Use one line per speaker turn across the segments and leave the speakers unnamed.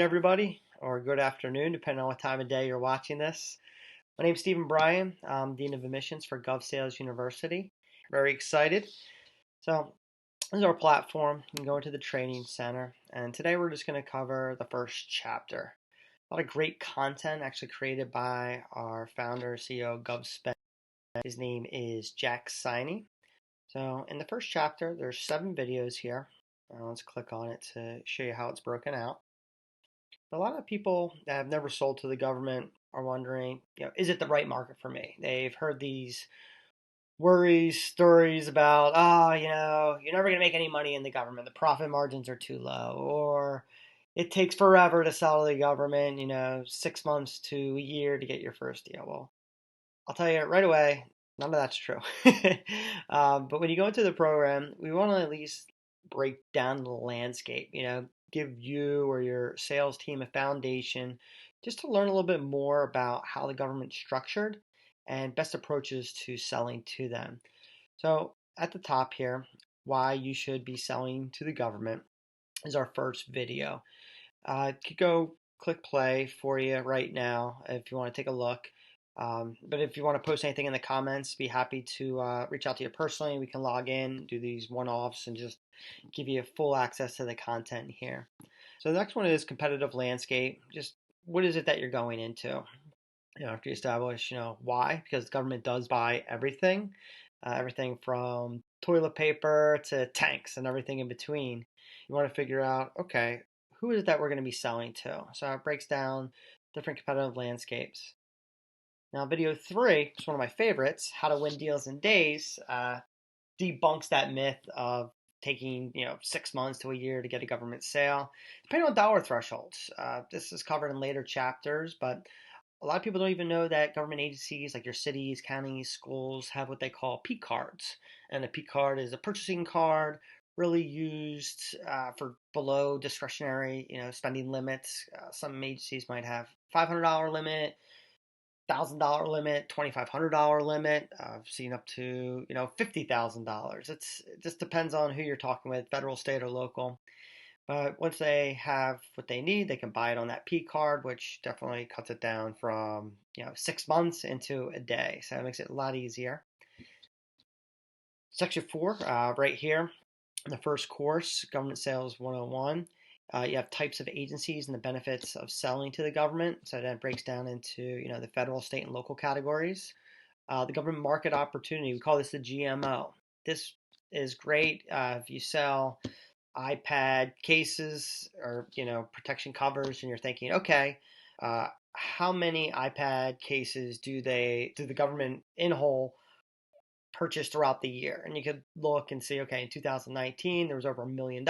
Everybody, or good afternoon, depending on what time of day you're watching this. My name's Stephen Bryan. I'm Dean of Admissions for GovSales University. Very excited. So, this is our platform. You can go into the training center, and today we're just going to cover the first chapter. A lot of great content actually created by our founder, CEO, GovSpend. His name is Jack Siney. So, in the first chapter, there's 7 videos here. Let's click on it to show you how it's broken out. A lot of people that have never sold to the government are wondering, is it the right market for me? They've heard these worries, stories about, you're never going to make any money in the government. The profit margins are too low, or it takes forever to sell to the government, 6 months to a year to get your first deal. Well, I'll tell you right away, none of that's true. But when you go into the program, we want to at least break down the landscape, give you or your sales team a foundation just to learn a little bit more about how the government's structured and best approaches to selling to them. So at the top here, why you should be selling to the government is our first video. You could go click play for you right now if you want to take a look. But if you want to post anything in the comments, be happy to reach out to you personally. We can log in, do these one-offs, and just give you full access to the content here. So the next one is competitive landscape. Just what is it that you're going into? After you establish, why, because the government does buy everything, everything from toilet paper to tanks and everything in between. You want to figure out, okay, who is it that we're going to be selling to? So it breaks down different competitive landscapes. Now, video 3 is one of my favorites, How to Win Deals in Days, debunks that myth of taking 6 months to a year to get a government sale, depending on dollar thresholds. This is covered in later chapters, but a lot of people don't even know that government agencies like your cities, counties, schools have what they call P cards. And a P card is a purchasing card really used for below discretionary spending limits. Some agencies might have $500 limit, $1,000 limit, $2,500 limit. I've seen up to $50,000. It just depends on who you're talking with, federal, state, or local. But once they have what they need, they can buy it on that P card, which definitely cuts it down from 6 months into a day. So it makes it a lot easier. Section 4, right here, in the first course, Government Sales 101. You have types of agencies and the benefits of selling to the government. So that breaks down into the federal, state, and local categories. The government market opportunity, we call this the GMO. This is great if you sell iPad cases or protection covers, and you're thinking, okay, how many iPad cases do the government in whole purchase throughout the year? And you could look and see, okay, in 2019 there was over $1 million.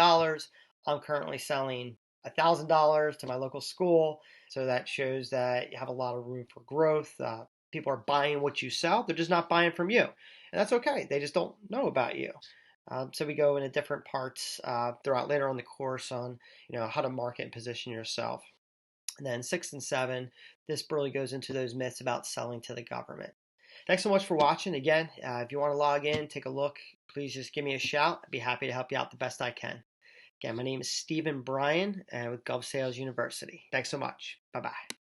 I'm currently selling $1,000 to my local school, so that shows that you have a lot of room for growth. People are buying what you sell; they're just not buying from you, and that's okay. They just don't know about you. So we go into different parts throughout later on the course on how to market and position yourself. And then 6 and 7, this really goes into those myths about selling to the government. Thanks so much for watching. Again, if you want to log in, take a look, please just give me a shout. I'd be happy to help you out the best I can. Again, my name is Stephen Bryan with GovSales University. Thanks so much. Bye-bye.